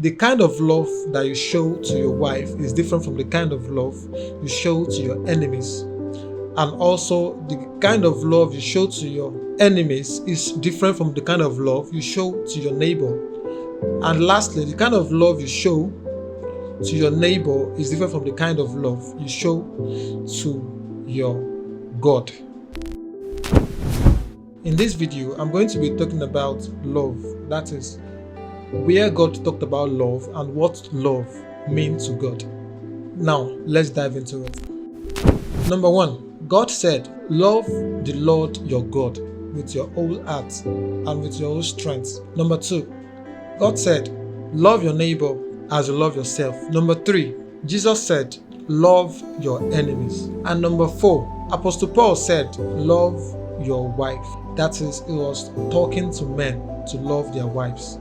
The kind of love that you show to your wife is different from the kind of love you show to your enemies. And also, the kind of love you show to your enemies is different from the kind of love you show to your neighbor. And lastly, the kind of love you show to your neighbor is different from the kind of love you show to your God. In this video, I'm going to be talking about love. That is, where God talked about love and what love means to God. Now, let's dive into it. Number one, God said, love the Lord your God with your whole heart and with your whole strength. Number two, God said, love your neighbor as you love yourself. Number three, Jesus said, love your enemies. And number four, Apostle Paul said, love your wife. That is, he was talking to men to love their wives,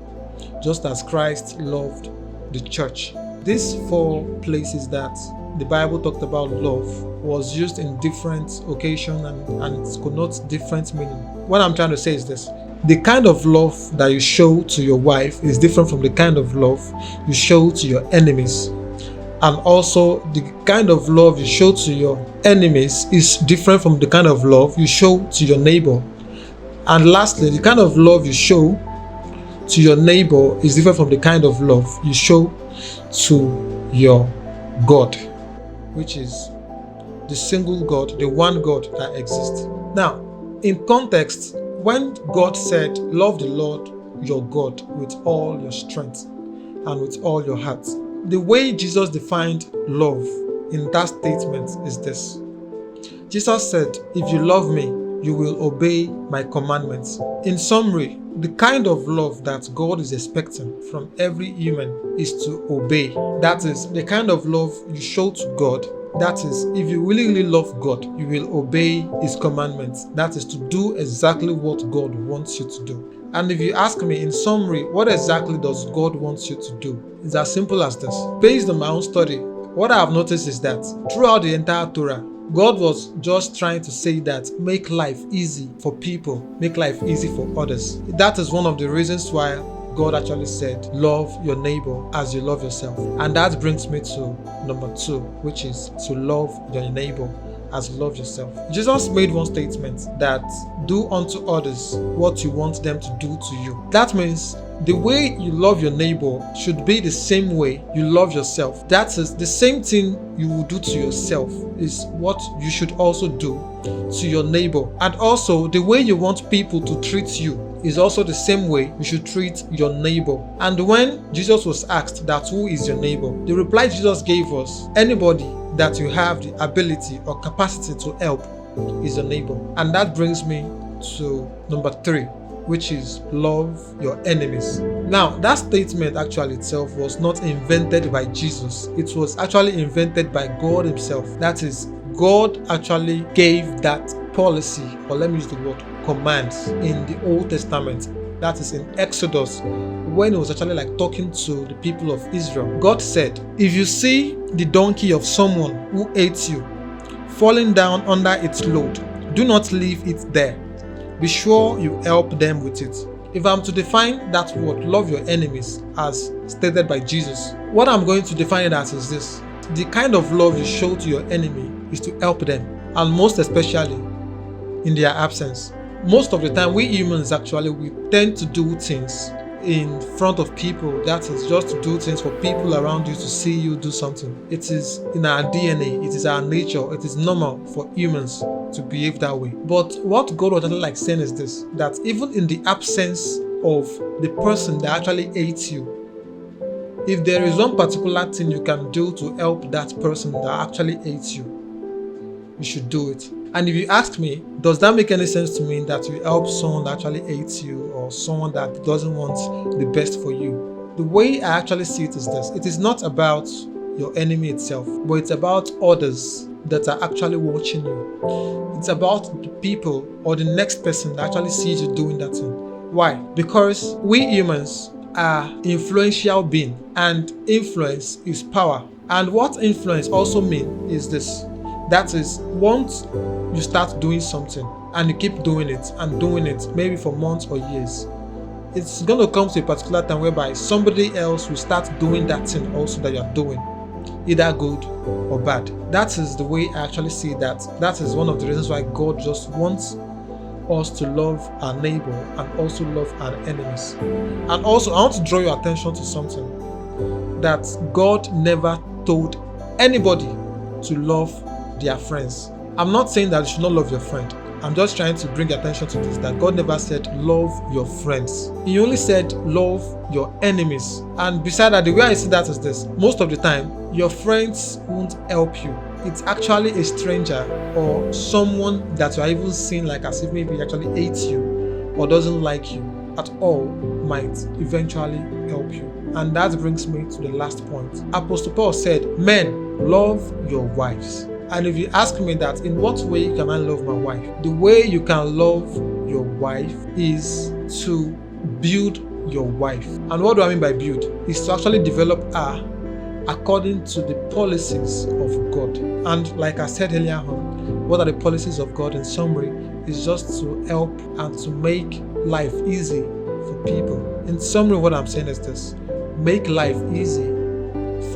just as Christ loved the church. These four places that the Bible talked about love was used in different occasions and connotes different meaning. What I'm trying to say is this. The kind of love that you show to your wife is different from the kind of love you show to your enemies. And also, the kind of love you show to your enemies is different from the kind of love you show to your neighbor. And lastly, the kind of love you show to your neighbor is different from the kind of love you show to your God, which is the single God, the one God that exists. Now, in context, when God said, love the Lord your God with all your strength and with all your heart, the way Jesus defined love in that statement is this. Jesus said, if you love me, you will obey my commandments. In summary, the kind of love that God is expecting from every human is to obey. That is, the kind of love you show to God. That is, if you really love God, you will obey His commandments. That is, to do exactly what God wants you to do. And if you ask me, in summary, what exactly does God want you to do? It's as simple as this. Based on my own study, what I have noticed is that throughout the entire Torah, God was just trying to say that make life easy for people, make life easy for others. That is one of the reasons why God actually said, love your neighbor as you love yourself. And that brings me to number two, which is to love your neighbor as you love yourself. Jesus made one statement that do unto others what you want them to do to you. That means the way you love your neighbor should be the same way you love yourself. That is, the same thing you will do to yourself is what you should also do to your neighbor. And also, the way you want people to treat you is also the same way you should treat your neighbor. And when Jesus was asked that who is your neighbor, the reply Jesus gave us, anybody that you have the ability or capacity to help is your neighbor. And that brings me to number three, which is love your enemies. Now, that statement actually itself was not invented by Jesus. It was actually invented by God Himself. That is, God actually gave that policy, or let me use the word commands, in the Old Testament. That is in Exodus, when He was actually like talking to the people of Israel. God said, if you see the donkey of someone who hates you falling down under its load, do not leave it there. Be sure you help them with it. If I'm to define that word, love your enemies, as stated by Jesus, what I'm going to define it as is this. The kind of love you show to your enemy is to help them, and most especially in their absence. Most of the time, we humans actually, we tend to do things in front of people. That is just to do things for people around you to see you do something. It is in our DNA, it is our nature, it is normal for humans to behave that way. But what God was actually like saying is this, that even in the absence of the person that actually hates you, if there is one particular thing you can do to help that person that actually hates you, you should do it. And if you ask me, does that make any sense to me that you help someone that actually hates you or someone that doesn't want the best for you? The way I actually see it is this. It is not about your enemy itself, but it's about others that are actually watching you. It's about the people or the next person that actually sees you doing that thing. Why? Because we humans are influential beings, and influence is power. And what influence also means is this. That is, once you start doing something and you keep doing it and doing it, maybe for months or years, it's going to come to a particular time whereby somebody else will start doing that thing also that you're doing, either good or bad. That is the way I actually see that. That is one of the reasons why God just wants us to love our neighbor and also love our enemies. And also, I want to draw your attention to something, that God never told anybody to love their friends. I'm not saying that you should not love your friend. I'm just trying to bring attention to this, that God never said love your friends. He only said love your enemies. And beside that, the way I see that is this: most of the time, your friends won't help you. It's actually a stranger or someone that you are even seeing like as if maybe he actually hates you or doesn't like you at all might eventually help you. And that brings me to the last point. Apostle Paul said, men, love your wives. And if you ask me that, in what way can I love my wife? The way you can love your wife is to build your wife. And what do I mean by build? Is to actually develop her according to the policies of God. And like I said earlier on, what are the policies of God? In summary, is just to help and to make life easy for people. In summary, what I'm saying is this: make life easy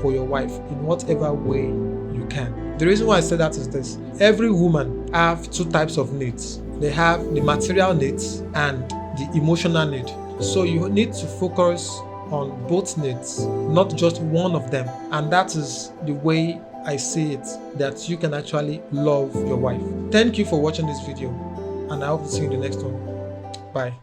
for your wife in whatever way you can. The reason why I say that is this: every woman have two types of needs. They have the material needs and the emotional need. So you need to focus on both needs, not just one of them. And that is the way I see it, that you can actually love your wife. Thank you for watching this video, and I hope to see you in the next one. Bye.